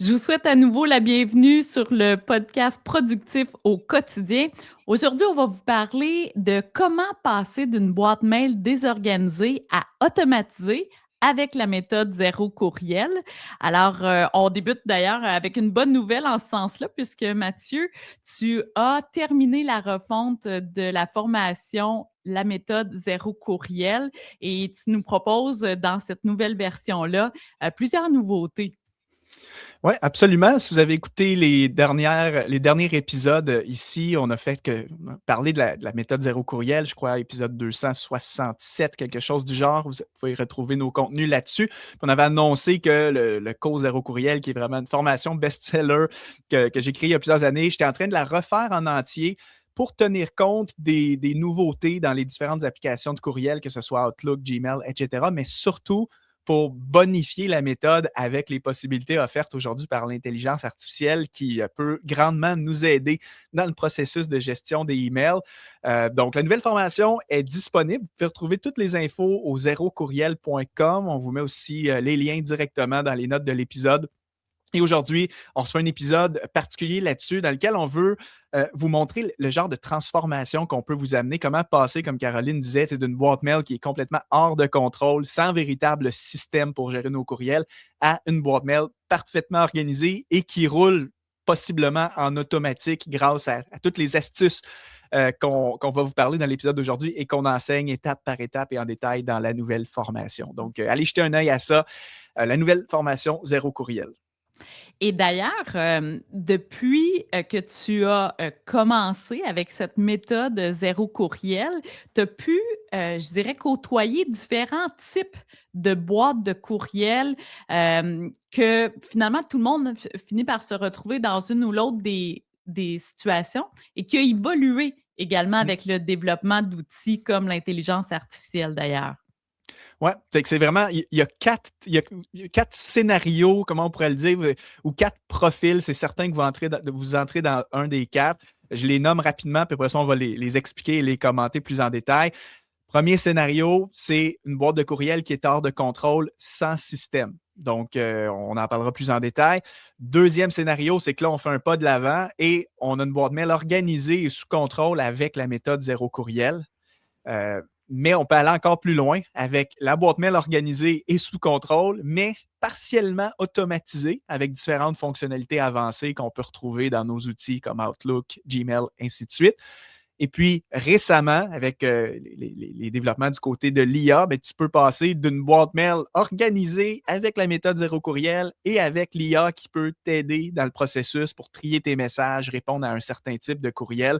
Je vous souhaite à nouveau la bienvenue sur le podcast Productif au quotidien. Aujourd'hui, on va vous parler de comment passer d'une boîte mail désorganisée à automatisée avec la méthode zéro courriel. Alors, on débute d'ailleurs avec une bonne nouvelle en ce sens-là, puisque Mathieu, tu as terminé la refonte de la formation La méthode zéro courriel et tu nous proposes dans cette nouvelle version-là plusieurs nouveautés. Oui, absolument. Si vous avez écouté les derniers épisodes ici, on a parlé de la méthode zéro courriel, je crois, épisode 267, quelque chose du genre. Vous pouvez retrouver nos contenus là-dessus. Puis on avait annoncé que le cours zéro courriel, qui est vraiment une formation best-seller que j'ai créée il y a plusieurs années, j'étais en train de la refaire en entier pour tenir compte des nouveautés dans les différentes applications de courriel, que ce soit Outlook, Gmail, etc., mais surtout pour bonifier la méthode avec les possibilités offertes aujourd'hui par l'intelligence artificielle qui peut grandement nous aider dans le processus de gestion des emails. Donc, la nouvelle formation est disponible. Vous pouvez retrouver toutes les infos au zerocourriel.com. On vous met aussi les liens directement dans les notes de l'épisode. Et aujourd'hui, on se fait un épisode particulier là-dessus dans lequel on veut vous montrer le genre de transformation qu'on peut vous amener, comment passer, comme Caroline disait, d'une boîte mail qui est complètement hors de contrôle, sans véritable système pour gérer nos courriels, à une boîte mail parfaitement organisée et qui roule possiblement en automatique grâce à toutes les astuces qu'on va vous parler dans l'épisode d'aujourd'hui et qu'on enseigne étape par étape et en détail dans la nouvelle formation. Donc, allez jeter un œil à ça, la nouvelle formation Zéro Courriel. Et d'ailleurs, depuis que tu as commencé avec cette méthode zéro courriel, tu as pu, je dirais, côtoyer différents types de boîtes de courriel que finalement tout le monde finit par se retrouver dans une ou l'autre des situations et qui a évolué également avec le développement d'outils comme l'intelligence artificielle d'ailleurs. Oui, c'est vraiment, il y a quatre scénarios, comment on pourrait le dire, ou quatre profils. C'est certain que vous entrez dans un des quatre. Je les nomme rapidement, puis après ça, on va les expliquer et les commenter plus en détail. Premier scénario, c'est une boîte de courriel qui est hors de contrôle sans système. Donc, on en parlera plus en détail. Deuxième scénario, c'est que là, on fait un pas de l'avant et on a une boîte mail organisée et sous contrôle avec la méthode zéro courriel. Mais on peut aller encore plus loin avec la boîte mail organisée et sous contrôle, mais partiellement automatisée avec différentes fonctionnalités avancées qu'on peut retrouver dans nos outils comme Outlook, Gmail, ainsi de suite. Et puis, récemment, avec les développements du côté de l'IA, ben, tu peux passer d'une boîte mail organisée avec la méthode zéro courriel et avec l'IA qui peut t'aider dans le processus pour trier tes messages, répondre à un certain type de courriel.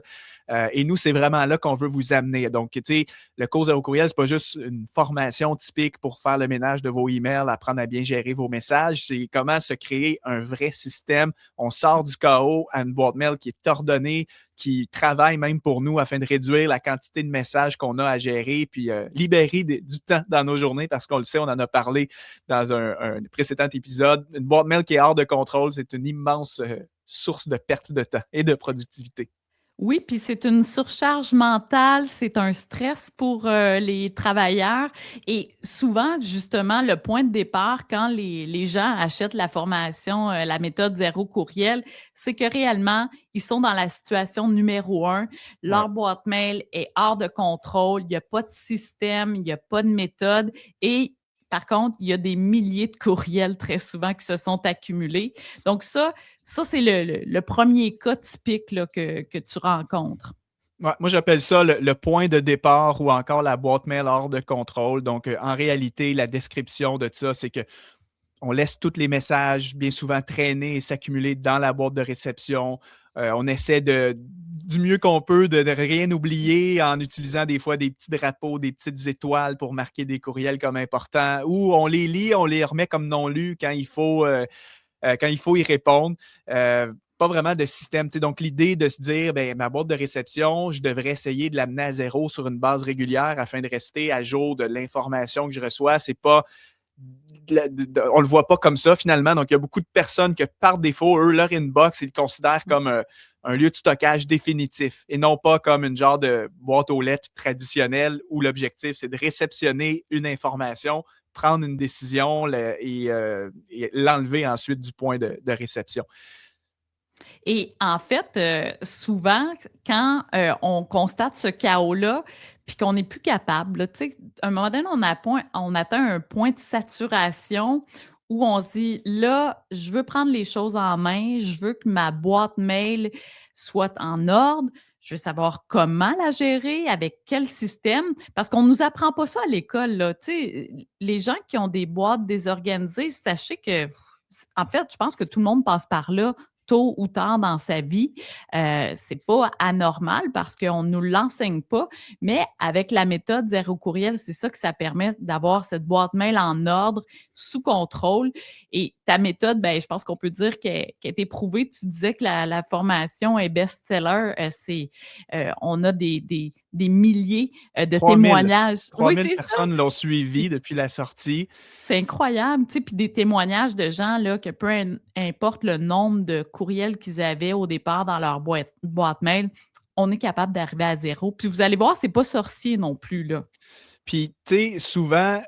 Et nous, c'est vraiment là qu'on veut vous amener. Donc, tu sais, le cours zéro courriel, c'est pas juste une formation typique pour faire le ménage de vos emails, apprendre à bien gérer vos messages. C'est comment se créer un vrai système. On sort du chaos à une boîte mail qui est ordonnée, qui travaille même pour nous afin de réduire la quantité de messages qu'on a à gérer, puis libérer du temps dans nos journées, parce qu'on le sait, on en a parlé dans un précédent épisode. Une boîte mail qui est hors de contrôle, c'est une immense source de perte de temps et de productivité. Oui, puis c'est une surcharge mentale, c'est un stress pour les travailleurs. Et souvent, justement, le point de départ, quand les gens achètent la formation, la méthode zéro courriel, c'est que réellement, ils sont dans la situation numéro un. Ouais. Leur boîte mail est hors de contrôle, il n'y a pas de système, il n'y a pas de méthode. Et par contre, il y a des milliers de courriels très souvent qui se sont accumulés. Donc ça c'est le premier cas typique là, que tu rencontres. Ouais, moi, j'appelle ça le point de départ ou encore la boîte mail hors de contrôle. Donc, en réalité, la description de ça, c'est que on laisse tous les messages bien souvent traîner et s'accumuler dans la boîte de réception. On essaie du mieux qu'on peut de rien oublier en utilisant des fois des petits drapeaux, des petites étoiles pour marquer des courriels comme importants, ou on les lit, on les remet comme non lus quand il faut y répondre. Pas vraiment de système. Donc, l'idée de se dire, ben, ma boîte de réception, je devrais essayer de l'amener à zéro sur une base régulière afin de rester à jour de l'information que je reçois. C'est pas on le voit pas comme ça finalement. Donc, il y a beaucoup de personnes que par défaut, eux, leur inbox, ils le considèrent comme un lieu de stockage définitif et non pas comme une genre de boîte aux lettres traditionnelle où l'objectif, c'est de réceptionner une information prendre une décision et l'enlever ensuite du point de réception. Et en fait, souvent, quand on constate ce chaos-là, puis qu'on n'est plus capable, là, tu sais, à un moment donné, on atteint un point de saturation où on se dit, là, je veux prendre les choses en main, je veux que ma boîte mail soit en ordre, je veux savoir comment la gérer, avec quel système, parce qu'on ne nous apprend pas ça à l'école, là. Tu sais, les gens qui ont des boîtes désorganisées, sachez que, en fait, je pense que tout le monde passe par là tôt ou tard dans sa vie. C'est pas anormal parce qu'on ne nous l'enseigne pas, mais avec la méthode zéro courriel, c'est ça que ça permet d'avoir cette boîte mail en ordre, sous contrôle. Et ta méthode, ben, je pense qu'on peut dire qu'elle est éprouvée. Tu disais que la formation est best-seller. On a des milliers de 3000 témoignages. 3000 Oui, c'est ça. personnes l'ont suivi depuis la sortie. C'est incroyable, tu sais, puis des témoignages de gens, là, que peu importe le nombre de courriels qu'ils avaient au départ dans leur boîte mail, on est capable d'arriver à zéro. Puis vous allez voir, c'est pas sorcier non plus, là. Puis, tu sais, souvent,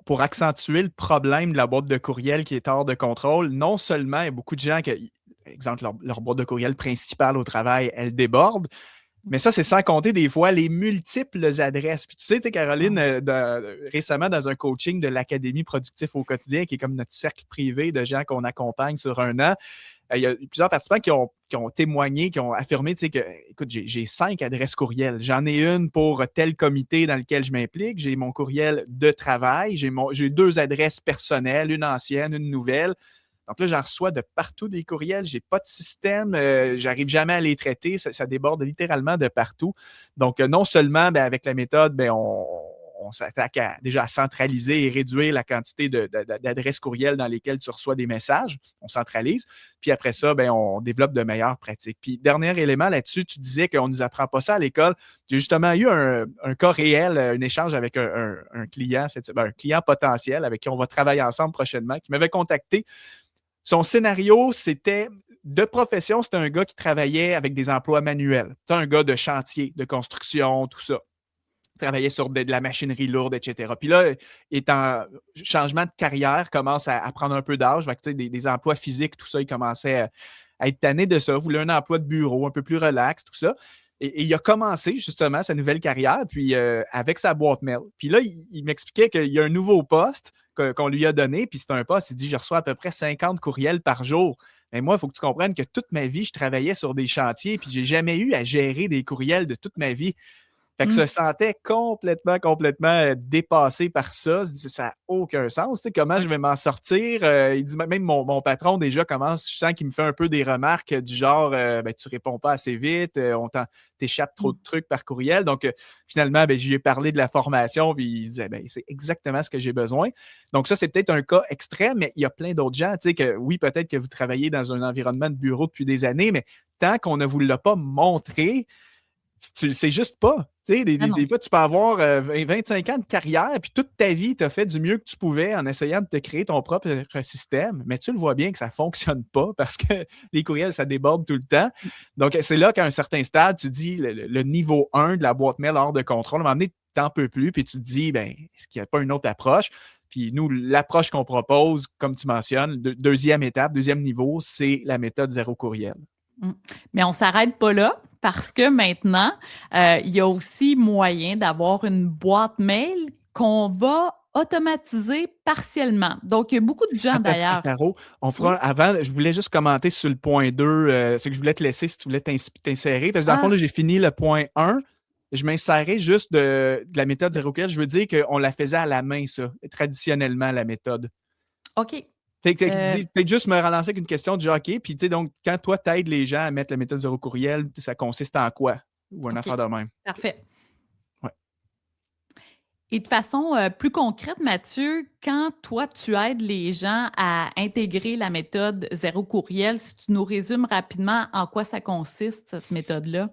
pour accentuer le problème de la boîte de courriel qui est hors de contrôle, non seulement il y a beaucoup de gens qui, exemple, leur boîte de courriel principale au travail, elle déborde, mais ça, c'est sans compter des fois les multiples adresses. Puis tu sais, Caroline, récemment, dans un coaching de l'Académie Productif au quotidien, qui est comme notre cercle privé de gens qu'on accompagne sur un an, il y a plusieurs participants qui ont témoigné, qui ont affirmé, tu sais, que, écoute, j'ai 5 adresses courriel. J'en ai une pour tel comité dans lequel je m'implique. J'ai mon courriel de travail. J'ai 2 adresses personnelles, une ancienne, une nouvelle. Donc là, j'en reçois de partout des courriels. Je n'ai pas de système. J'arrive jamais à les traiter. Ça déborde littéralement de partout. Donc, non seulement avec la méthode, on s'attaque déjà à centraliser et réduire la quantité d'adresses courriels dans lesquelles tu reçois des messages. On centralise. Puis après ça, on développe de meilleures pratiques. Puis, dernier élément là-dessus, tu disais qu'on ne nous apprend pas ça à l'école. J'ai justement eu un cas réel, un échange avec un client, un client potentiel avec qui on va travailler ensemble prochainement, qui m'avait contacté. Son scénario, c'était de profession, c'était un gars qui travaillait avec des emplois manuels. C'est un gars de chantier, de construction, tout ça. Il travaillait sur de la machinerie lourde, etc. Puis là, étant changement de carrière, commence à prendre un peu d'âge. Des emplois physiques, tout ça, il commençait à être tanné de ça. Il voulait un emploi de bureau un peu plus relax, tout ça. Et il a commencé justement sa nouvelle carrière, puis avec sa boîte mail. Puis là, il m'expliquait qu'il y a un nouveau poste qu'on lui a donné, puis c'est un poste, il dit, je reçois à peu près 50 courriels par jour. Mais moi, il faut que tu comprennes que toute ma vie, je travaillais sur des chantiers, puis j'ai jamais eu à gérer des courriels de toute ma vie. Fait que se sentait complètement dépassé par ça. Il dit, ça n'a aucun sens. Tu sais, comment je vais m'en sortir? Il dit, même mon patron déjà commence, je sens qu'il me fait un peu des remarques du genre, tu réponds pas assez vite, on t'échappe trop de trucs par courriel. Donc, finalement, je lui ai parlé de la formation, puis il disait, c'est exactement ce que j'ai besoin. Donc, ça, c'est peut-être un cas extrême, mais il y a plein d'autres gens, tu sais, que oui, peut-être que vous travaillez dans un environnement de bureau depuis des années, mais tant qu'on ne vous l'a pas montré, tu le sais juste pas. Des fois, tu peux avoir 25 ans de carrière, puis toute ta vie, tu as fait du mieux que tu pouvais en essayant de te créer ton propre système, mais tu le vois bien que ça ne fonctionne pas parce que les courriels, ça déborde tout le temps. Donc, c'est là qu'à un certain stade, tu dis le niveau 1 de la boîte mail hors de contrôle, à un moment donné, tu n'en peux plus, puis tu te dis, est-ce qu'il n'y a pas une autre approche? Puis nous, l'approche qu'on propose, comme tu mentionnes, deuxième étape, deuxième niveau, c'est la méthode zéro courriel. Mais on ne s'arrête pas là parce que maintenant, il y a aussi moyen d'avoir une boîte mail qu'on va automatiser partiellement. Donc, il y a beaucoup de gens d'ailleurs. Caro, avant, je voulais juste commenter sur le point 2, c'est que je voulais te laisser si tu voulais t'insérer. Parce que dans le fond, là, j'ai fini le point 1. Je m'insérais juste de la méthode zéro courriel. Je veux dire qu'on la faisait à la main, ça, traditionnellement, la méthode. OK. Peut-être juste me relancer avec une question du OK. Puis, donc, quand toi, tu aides les gens à mettre la méthode zéro courriel, ça consiste en quoi? Ou un affaire de même? Parfait. Ouais. Et de façon plus concrète, Mathieu, quand toi, tu aides les gens à intégrer la méthode zéro courriel, si tu nous résumes rapidement en quoi ça consiste, cette méthode-là?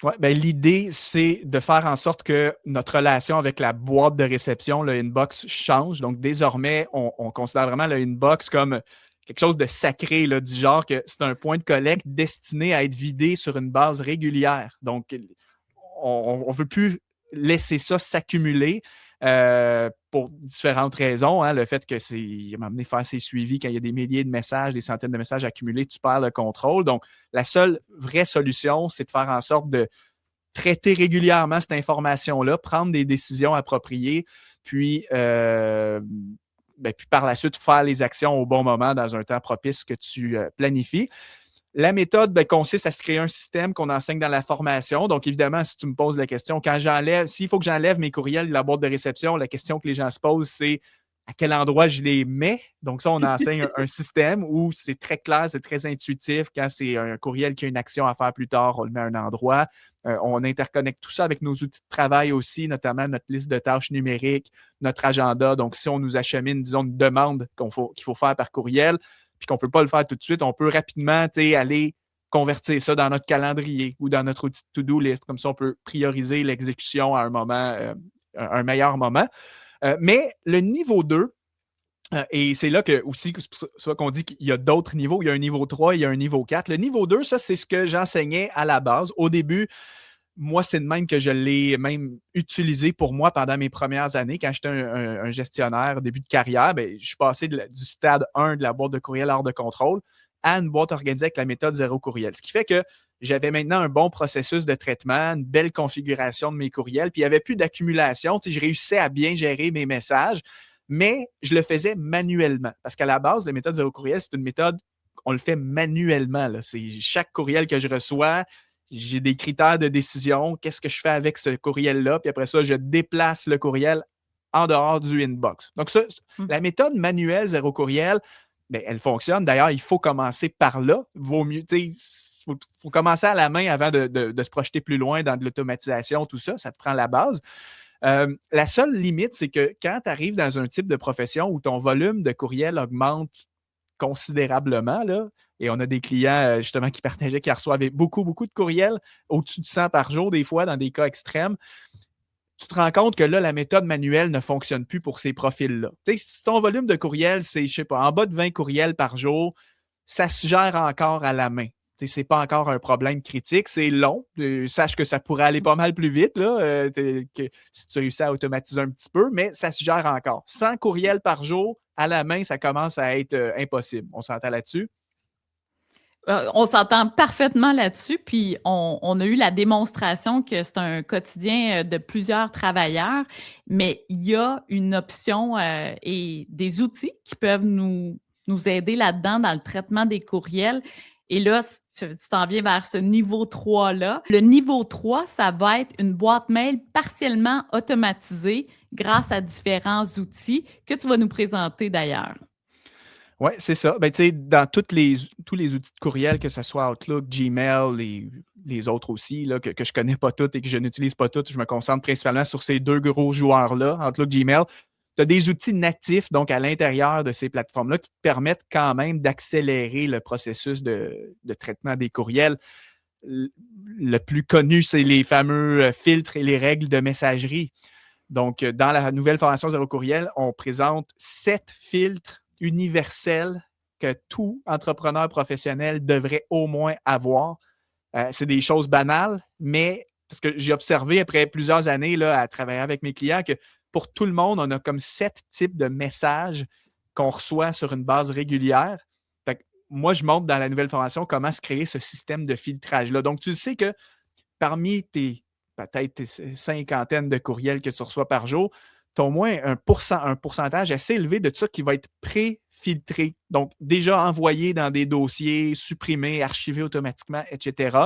Oui, l'idée, c'est de faire en sorte que notre relation avec la boîte de réception, le inbox, change. Donc, désormais, on considère vraiment le inbox comme quelque chose de sacré, là, du genre que c'est un point de collecte destiné à être vidé sur une base régulière. Donc, on ne veut plus laisser ça s'accumuler. pour différentes raisons. Hein, le fait que il m'a amené faire ses suivis quand il y a des milliers de messages, des centaines de messages accumulés, tu perds le contrôle. Donc, la seule vraie solution, c'est de faire en sorte de traiter régulièrement cette information-là, prendre des décisions appropriées, puis par la suite, faire les actions au bon moment dans un temps propice que tu planifies. La méthode consiste à se créer un système qu'on enseigne dans la formation. Donc, évidemment, si tu me poses la question, s'il faut que j'enlève mes courriels de la boîte de réception, la question que les gens se posent, c'est à quel endroit je les mets. Donc, ça, on enseigne un système où c'est très clair, c'est très intuitif. Quand c'est un courriel qui a une action à faire plus tard, on le met à un endroit. On interconnecte tout ça avec nos outils de travail aussi, notamment notre liste de tâches numériques, notre agenda. Donc, si on nous achemine, disons, une demande qu'il faut faire par courriel, puis qu'on ne peut pas le faire tout de suite, on peut rapidement aller convertir ça dans notre calendrier ou dans notre outil de to-do list. Comme ça, on peut prioriser l'exécution à un meilleur moment. Mais le niveau 2, et c'est là que aussi, c'est pour ça qu'on dit qu'il y a d'autres niveaux. Il y a un niveau 3, il y a un niveau 4. Le niveau 2, ça, c'est ce que j'enseignais à la base. Au début, moi, c'est de même que je l'ai même utilisé pour moi pendant mes premières années. Quand j'étais un gestionnaire, début de carrière, je suis passé du stade 1 de la boîte de courriel hors de contrôle à une boîte organisée avec la méthode zéro courriel. Ce qui fait que j'avais maintenant un bon processus de traitement, une belle configuration de mes courriels, puis il n'y avait plus d'accumulation. Je réussissais à bien gérer mes messages, mais je le faisais manuellement. Parce qu'à la base, la méthode zéro courriel, c'est une méthode, on le fait manuellement. Là. C'est chaque courriel que je reçois, j'ai des critères de décision. Qu'est-ce que je fais avec ce courriel-là? Puis après ça, je déplace le courriel en dehors du inbox. Donc, ça, la méthode manuelle zéro courriel, elle fonctionne. D'ailleurs, il faut commencer par là. Vaut mieux, faut commencer à la main avant de se projeter plus loin dans de l'automatisation, tout ça. Ça te prend la base. La seule limite, c'est que quand tu arrives dans un type de profession où ton volume de courriel augmente considérablement, là, et on a des clients justement qui partageaient, qui reçoivent beaucoup, beaucoup de courriels, au-dessus de 100 par jour, des fois, dans des cas extrêmes, tu te rends compte que là, la méthode manuelle ne fonctionne plus pour ces profils-là. Si ton volume de courriel, c'est, je sais pas, en bas de 20 courriels par jour, ça se gère encore à la main. Ce n'est pas encore un problème critique, c'est long. Sache que ça pourrait aller pas mal plus vite là, que si tu réussis à automatiser un petit peu, mais ça se gère encore. 100 courriels par jour à la main, ça commence à être impossible. On s'entend là-dessus? On s'entend parfaitement là-dessus, puis on a eu la démonstration que c'est un quotidien de plusieurs travailleurs, mais il y a une option et des outils qui peuvent nous aider là-dedans dans le traitement des courriels. Et là, tu t'en viens vers ce niveau 3-là. Le niveau 3, ça va être une boîte mail partiellement automatisée grâce à différents outils que tu vas nous présenter d'ailleurs. Oui, c'est ça. Dans tous les outils de courriel, que ce soit Outlook, Gmail, les autres aussi, là, que je ne connais pas toutes et que je n'utilise pas toutes, je me concentre principalement sur ces deux gros joueurs-là, Outlook, Gmail. Tu as des outils natifs, donc à l'intérieur de ces plateformes-là, qui te permettent quand même d'accélérer le processus de traitement des courriels. Le plus connu, c'est les fameux filtres et les règles de messagerie. Donc, dans la nouvelle formation Zéro Courriel, on présente 7 filtres universels que tout entrepreneur professionnel devrait au moins avoir. C'est des choses banales, mais parce que j'ai observé après plusieurs années là, à travailler avec mes clients que pour tout le monde, on a comme 7 types de messages qu'on reçoit sur une base régulière. Fait que moi, je montre dans la nouvelle formation comment se créer ce système de filtrage-là. Donc, tu sais que parmi tes peut-être cinquantaine de courriels que tu reçois par jour, tu as au moins un pourcentage assez élevé de ça qui va être pré-filtré. Donc, déjà envoyé dans des dossiers, supprimé, archivé automatiquement, etc.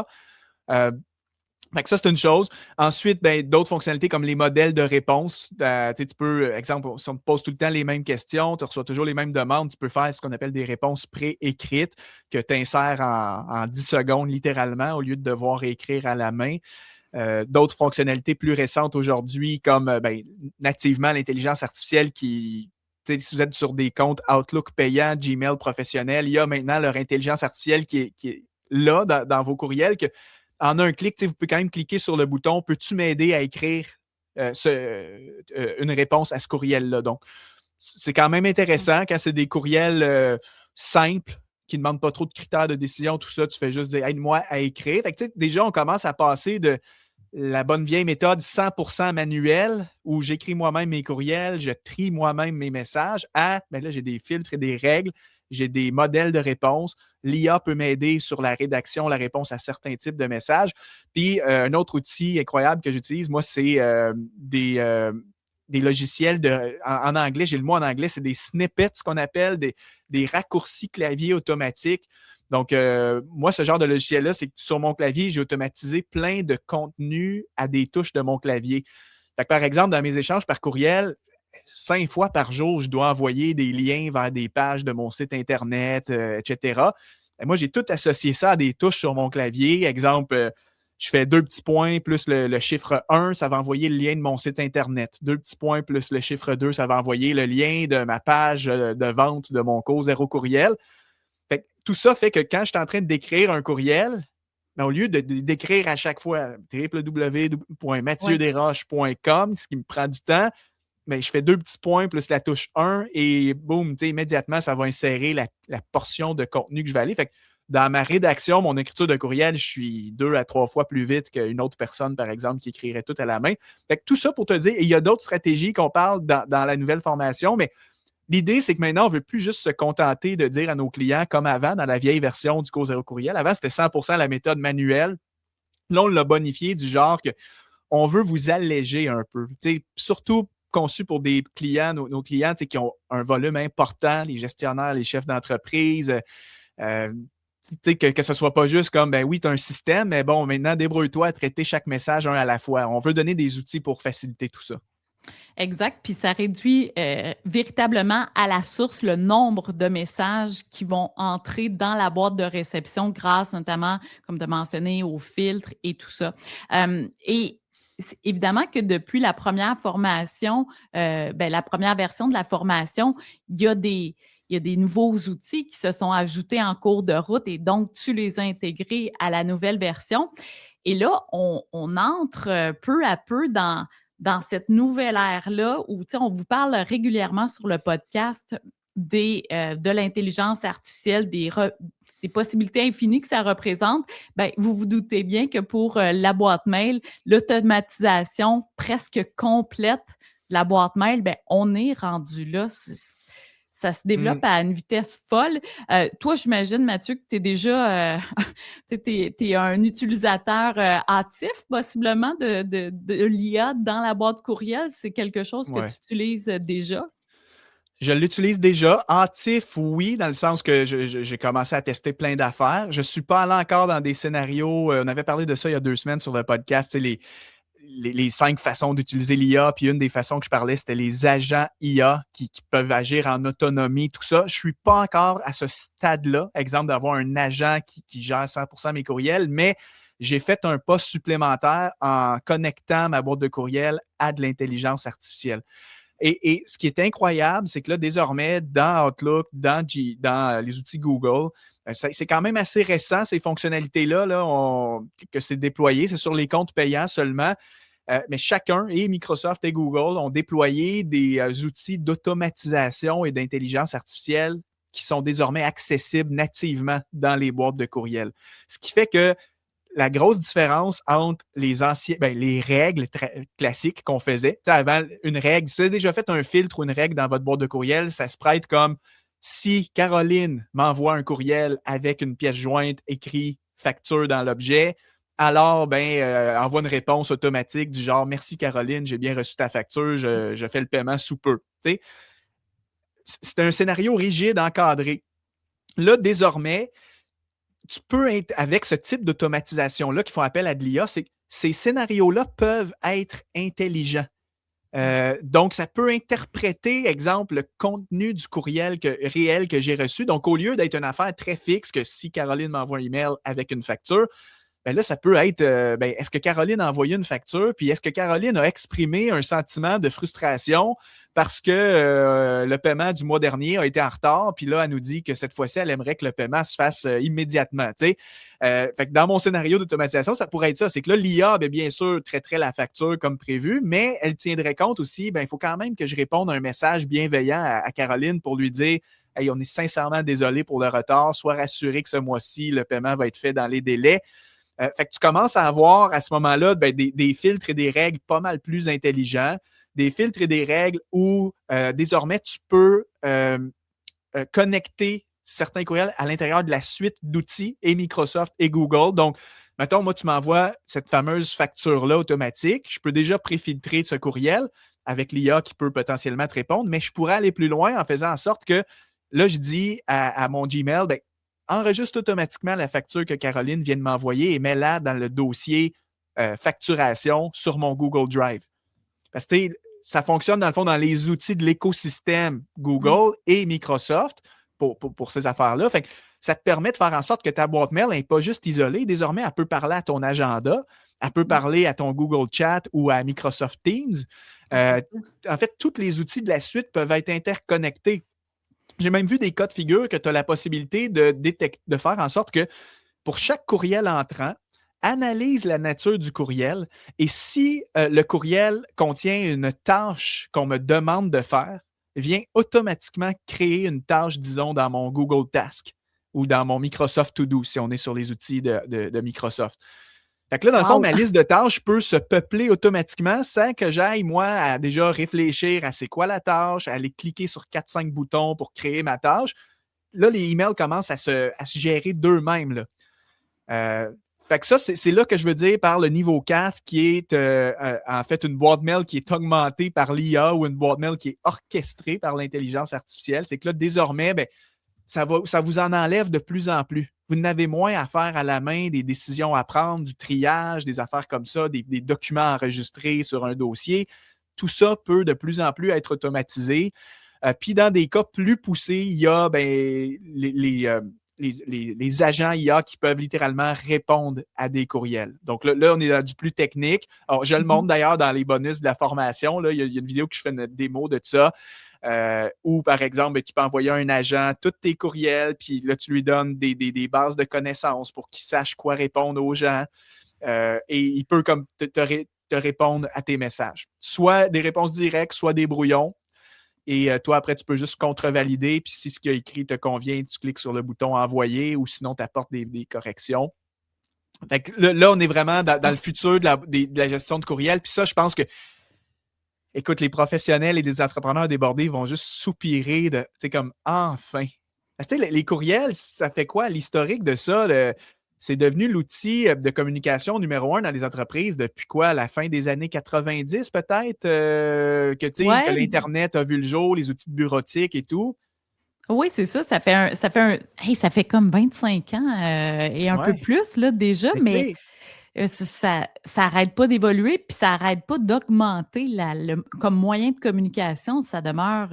Ça, c'est une chose. Ensuite, d'autres fonctionnalités comme les modèles de réponse. Tu peux, exemple, si on te pose tout le temps les mêmes questions, tu reçois toujours les mêmes demandes, tu peux faire ce qu'on appelle des réponses pré-écrites que tu insères en 10 secondes littéralement au lieu de devoir écrire à la main. D'autres fonctionnalités plus récentes aujourd'hui, comme nativement l'intelligence artificielle qui, si vous êtes sur des comptes Outlook payants, Gmail professionnel, il y a maintenant leur intelligence artificielle qui est là dans vos courriels. En un clic, vous pouvez quand même cliquer sur le bouton « Peux-tu m'aider à écrire une réponse à ce courriel-là? » Donc, c'est quand même intéressant quand c'est des courriels simples qui ne demandent pas trop de critères de décision, tout ça. Tu fais juste dire « Aide-moi à écrire. » Fait que, déjà, on commence à passer la bonne vieille méthode 100% manuelle où j'écris moi-même mes courriels, je trie moi-même mes messages à, ben là, j'ai des filtres et des règles, j'ai des modèles de réponse. L'IA peut m'aider sur la rédaction, la réponse à certains types de messages. Puis, un autre outil incroyable que j'utilise, moi, c'est des logiciels en anglais, j'ai le mot en anglais, c'est des snippets, ce qu'on appelle des raccourcis clavier automatiques. Donc, moi, ce genre de logiciel-là, c'est que sur mon clavier, j'ai automatisé plein de contenus à des touches de mon clavier. Fait que, par exemple, dans mes échanges par courriel, 5 fois par jour, je dois envoyer des liens vers des pages de mon site Internet, etc. Et moi, j'ai tout associé ça à des touches sur mon clavier. Exemple, je fais 2 petits points plus le chiffre 1, ça va envoyer le lien de mon site Internet. 2 petits points plus le chiffre 2, ça va envoyer le lien de ma page de vente de mon cours Zéro Courriel. Fait que tout ça fait que quand je suis en train d'écrire un courriel, ben, au lieu d'écrire à chaque fois www.mathieuderoche.com, ce qui me prend du temps, ben, je fais 2 petits points plus la touche 1 et boum, immédiatement, ça va insérer la portion de contenu que je vais aller. Fait que dans ma rédaction, mon écriture de courriel, je suis 2 à 3 fois plus vite qu'une autre personne, par exemple, qui écrirait tout à la main. Fait que tout ça pour te dire, et il y a d'autres stratégies qu'on parle dans la nouvelle formation, mais l'idée, c'est que maintenant, on ne veut plus juste se contenter de dire à nos clients, comme avant, dans la vieille version du cours Zéro Courriel. Avant, c'était 100% la méthode manuelle. Là, on l'a bonifié du genre qu'on veut vous alléger un peu. Surtout conçu pour des clients, nos clients qui ont un volume important, les gestionnaires, les chefs d'entreprise. Que ce ne soit pas juste comme, ben oui, tu as un système, mais bon, maintenant, débrouille-toi à traiter chaque message un à la fois. On veut donner des outils pour faciliter tout ça. Exact. Puis ça réduit véritablement à la source le nombre de messages qui vont entrer dans la boîte de réception grâce notamment, comme tu as mentionné, aux filtres et tout ça. Et évidemment que depuis la première formation, la première version de la formation, il y a des nouveaux outils qui se sont ajoutés en cours de route et donc tu les as intégrés à la nouvelle version. Et là, on entre peu à peu dans cette nouvelle ère-là où on vous parle régulièrement sur le podcast de l'intelligence artificielle, des possibilités infinies que ça représente. Bien, vous vous doutez bien que pour la boîte mail, l'automatisation presque complète de la boîte mail, bien, on est rendu là. Ça se développe à une vitesse folle. Toi, j'imagine, Mathieu, que tu es déjà t'es un utilisateur hâtif, possiblement, de l'IA dans la boîte courriel. C'est quelque chose que tu utilises déjà? Je l'utilise déjà. Hâtif, oui, dans le sens que j'ai commencé à tester plein d'affaires. Je ne suis pas allé encore dans des scénarios. On avait parlé de ça il y a 2 semaines sur le podcast, les 5 façons d'utiliser l'IA. Puis une des façons que je parlais, c'était les agents IA qui peuvent agir en autonomie, tout ça. Je ne suis pas encore à ce stade-là, exemple d'avoir un agent qui gère 100% mes courriels, mais j'ai fait un pas supplémentaire en connectant ma boîte de courriel à de l'intelligence artificielle. Et ce qui est incroyable, c'est que là, désormais, dans Outlook, dans les outils Google, c'est quand même assez récent, ces fonctionnalités-là que c'est déployé. C'est sur les comptes payants seulement. Mais chacun, et Microsoft et Google, ont déployé des outils d'automatisation et d'intelligence artificielle qui sont désormais accessibles nativement dans les boîtes de courriel. Ce qui fait que la grosse différence entre les règles classiques qu'on faisait. Avant, une règle, si vous avez déjà fait un filtre ou une règle dans votre boîte de courriel, ça se prête comme si Caroline m'envoie un courriel avec une pièce jointe écrit facture dans l'objet, alors envoie une réponse automatique du genre merci Caroline, j'ai bien reçu ta facture, je fais le paiement sous peu. T'sais. C'est un scénario rigide, encadré. Là, désormais, tu peux être avec ce type d'automatisation-là qui font appel à de l'IA, c'est que ces scénarios-là peuvent être intelligents. Donc, ça peut interpréter, exemple, le contenu du courriel réel que j'ai reçu. Donc, au lieu d'être une affaire très fixe que si Caroline m'envoie un email avec une facture, là, ça peut être, est-ce que Caroline a envoyé une facture? Puis est-ce que Caroline a exprimé un sentiment de frustration parce que le paiement du mois dernier a été en retard? Puis là, elle nous dit que cette fois-ci, elle aimerait que le paiement se fasse immédiatement. Fait que dans mon scénario d'automatisation, ça pourrait être ça. C'est que là, l'IA, bien sûr, traiterait la facture comme prévu, mais elle tiendrait compte aussi, il faut quand même que je réponde à un message bienveillant à Caroline pour lui dire « Hey, on est sincèrement désolé pour le retard. Sois rassuré que ce mois-ci, le paiement va être fait dans les délais. » Fait que tu commences à avoir à ce moment-là des filtres et des règles pas mal plus intelligents, des filtres et des règles où désormais tu peux connecter certains courriels à l'intérieur de la suite d'outils et Microsoft et Google. Donc, mettons, moi, tu m'envoies cette fameuse facture-là automatique. Je peux déjà préfiltrer ce courriel avec l'IA qui peut potentiellement te répondre, mais je pourrais aller plus loin en faisant en sorte que là, je dis à mon Gmail, enregistre automatiquement la facture que Caroline vient de m'envoyer et mets-la dans le dossier facturation sur mon Google Drive. Parce que ça fonctionne dans le fond dans les outils de l'écosystème Google et Microsoft pour ces affaires-là. Fait que ça te permet de faire en sorte que ta boîte mail n'est pas juste isolée. Désormais, elle peut parler à ton agenda, elle peut parler à ton Google Chat ou à Microsoft Teams. En fait, tous les outils de la suite peuvent être interconnectés. J'ai même vu des cas de figure que tu as la possibilité de faire en sorte que pour chaque courriel entrant, analyse la nature du courriel et si le courriel contient une tâche qu'on me demande de faire, vient automatiquement créer une tâche, disons, dans mon Google Task ou dans mon Microsoft To Do, si on est sur les outils de Microsoft. Fait que là, dans le fond, ma liste de tâches peut se peupler automatiquement sans que j'aille, moi, à déjà réfléchir à c'est quoi la tâche, à aller cliquer sur 4-5 boutons pour créer ma tâche. Là, les emails commencent à se gérer d'eux-mêmes, là. Fait que ça, c'est là que je veux dire par le niveau 4 qui est en fait une boîte mail qui est augmentée par l'IA ou une boîte mail qui est orchestrée par l'intelligence artificielle. C'est que là, désormais, ça vous en enlève de plus en plus. Vous n'avez moins à faire à la main des décisions à prendre, du triage, des affaires comme ça, des documents enregistrés sur un dossier. Tout ça peut de plus en plus être automatisé. Puis dans des cas plus poussés, il y a les agents IA qui peuvent littéralement répondre à des courriels. Donc là on est dans du plus technique. Alors, je le montre d'ailleurs dans les bonus de la formation. Là, il y a une vidéo que je fais une démo de ça. Où, par exemple, tu peux envoyer à un agent tous tes courriels, puis là, tu lui donnes des bases de connaissances pour qu'il sache quoi répondre aux gens. Et il peut comme te répondre à tes messages. Soit des réponses directes, soit des brouillons. Et toi, après, tu peux juste contrevalider. Puis si ce qu'il a écrit te convient, tu cliques sur le bouton envoyer ou sinon, tu apportes des corrections. Fait que là, on est vraiment dans le futur de la gestion de courriel. Puis ça, je pense que, écoute, les professionnels et les entrepreneurs débordés vont juste soupirer de, tu sais, comme enfin. Tu sais, les courriels, ça fait quoi? L'historique de ça, c'est devenu l'outil de communication numéro 1 dans les entreprises depuis quoi? La fin des années 90 peut-être? Que l'Internet a vu le jour, les outils de bureautique et tout. Oui, c'est ça. Ça fait comme 25 ans et un peu plus là, déjà, mais ça n'arrête pas d'évoluer, puis ça n'arrête pas d'augmenter comme moyen de communication. Ça demeure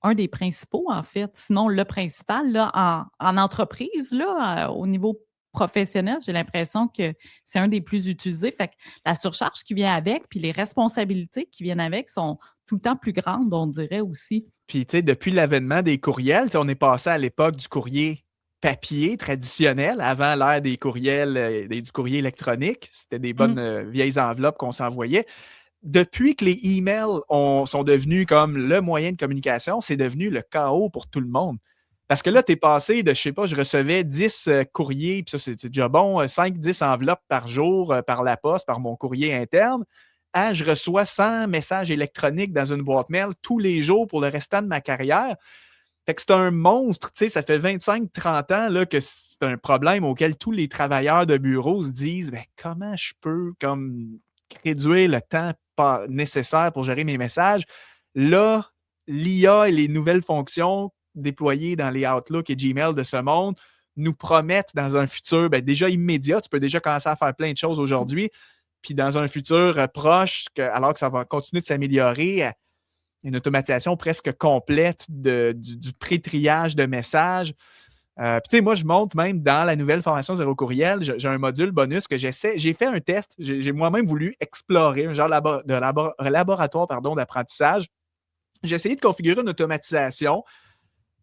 un des principaux, en fait, sinon le principal là, en entreprise, là, au niveau professionnel, j'ai l'impression que c'est un des plus utilisés. Fait que la surcharge qui vient avec, puis les responsabilités qui viennent avec sont tout le temps plus grandes, on dirait aussi. Puis, tu sais, depuis l'avènement des courriels, on est passé à l'époque du courrier papier traditionnel, avant l'ère des courriels, du courrier électronique. C'était des bonnes vieilles enveloppes qu'on s'envoyait. Depuis que les emails sont devenus comme le moyen de communication, c'est devenu le chaos pour tout le monde. Parce que là, tu es passé de, je sais pas, je recevais 10 courriers, puis ça, c'est déjà bon, 5-10 enveloppes par jour par la poste, par mon courrier interne, à je reçois 100 messages électroniques dans une boîte mail tous les jours pour le restant de ma carrière. Fait que c'est un monstre, tu sais, ça fait 25-30 ans là, que c'est un problème auquel tous les travailleurs de bureau se disent comment je peux comme réduire le temps nécessaire pour gérer mes messages. Là, l'IA et les nouvelles fonctions déployées dans les Outlook et Gmail de ce monde nous promettent dans un futur déjà immédiat, tu peux déjà commencer à faire plein de choses aujourd'hui, puis dans un futur proche, alors que ça va continuer de s'améliorer, une automatisation presque complète du pré-triage de messages. Puis, tu sais, moi, je montre même dans la nouvelle formation Zéro Courriel, j'ai un module bonus que j'essaie. J'ai fait un test, j'ai moi-même voulu explorer un genre de laboratoire d'apprentissage. J'ai essayé de configurer une automatisation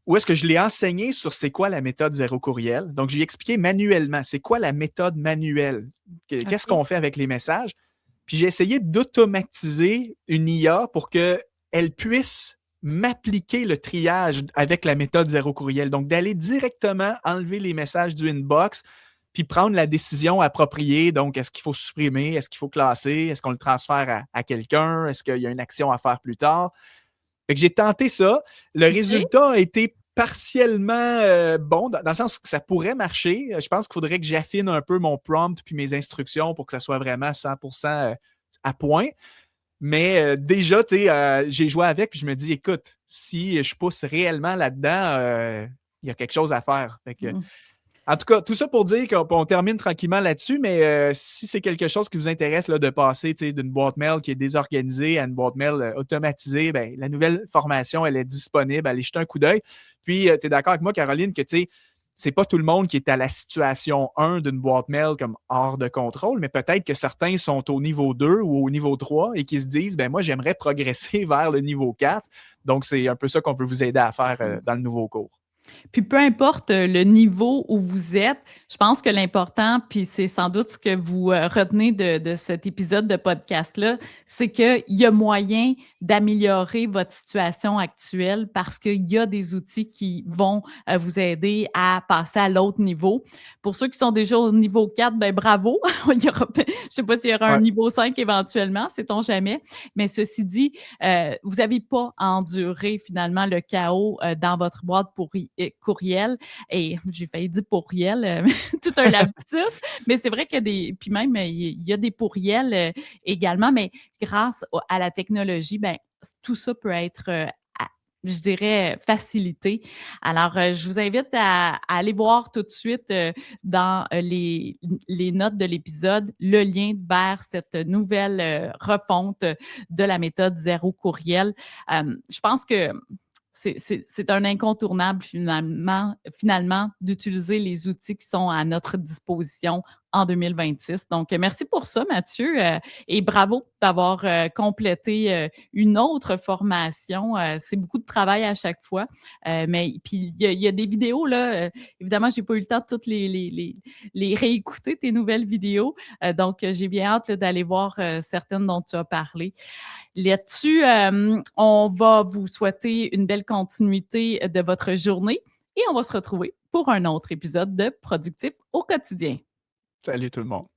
où est-ce que je l'ai enseigné sur c'est quoi la méthode Zéro Courriel. Donc, je lui ai expliqué manuellement, c'est quoi la méthode manuelle, qu'est-ce qu'on fait avec les messages. Puis, j'ai essayé d'automatiser une IA pour qu'elle puisse m'appliquer le triage avec la méthode Zéro Courriel. Donc, d'aller directement enlever les messages du inbox puis prendre la décision appropriée. Donc, est-ce qu'il faut supprimer? Est-ce qu'il faut classer? Est-ce qu'on le transfère à quelqu'un? Est-ce qu'il y a une action à faire plus tard? Fait que j'ai tenté ça. Le résultat a été partiellement bon, dans le sens que ça pourrait marcher. Je pense qu'il faudrait que j'affine un peu mon prompt puis mes instructions pour que ça soit vraiment 100% à point. Mais déjà, tu sais, j'ai joué avec puis je me dis, écoute, si je pousse réellement là-dedans, il y a quelque chose à faire. Fait que, en tout cas, tout ça pour dire qu'on termine tranquillement là-dessus, mais si c'est quelque chose qui vous intéresse là, de passer d'une boîte mail qui est désorganisée à une boîte mail automatisée, ben, la nouvelle formation, elle est disponible. Allez jeter un coup d'œil. Puis, tu es d'accord avec moi, Caroline, que c'est pas tout le monde qui est à la situation 1 d'une boîte mail comme hors de contrôle, mais peut-être que certains sont au niveau 2 ou au niveau 3 et qui se disent, ben moi, j'aimerais progresser vers le niveau 4. Donc, c'est un peu ça qu'on veut vous aider à faire dans le nouveau cours. Puis peu importe le niveau où vous êtes, je pense que l'important, puis c'est sans doute ce que vous retenez de cet épisode de podcast-là, c'est qu'il y a moyen d'améliorer votre situation actuelle parce qu'il y a des outils qui vont vous aider à passer à l'autre niveau. Pour ceux qui sont déjà au niveau 4, ben bravo! Je ne sais pas s'il y aura un niveau 5 éventuellement, sait-on jamais. Mais ceci dit, vous n'avez pas à endurer finalement le chaos dans votre boîte courriel, et j'ai failli dire pourriel, tout un lapsus, mais c'est vrai qu'il y a des, puis même il y a des pourriels également, mais grâce à la technologie, ben tout ça peut être je dirais, facilité. Alors, je vous invite à aller voir tout de suite dans les notes de l'épisode le lien vers cette nouvelle refonte de la méthode zéro courriel. Je pense que c'est un incontournable finalement d'utiliser les outils qui sont à notre disposition en 2026. Donc, merci pour ça, Mathieu, et bravo d'avoir complété une autre formation. C'est beaucoup de travail à chaque fois, mais puis il y a des vidéos, là, évidemment, je n'ai pas eu le temps de toutes les réécouter, tes nouvelles vidéos, donc j'ai bien hâte d'aller voir certaines dont tu as parlé. Là-dessus, on va vous souhaiter une belle continuité de votre journée et on va se retrouver pour un autre épisode de Productif au quotidien. Salut tout le monde.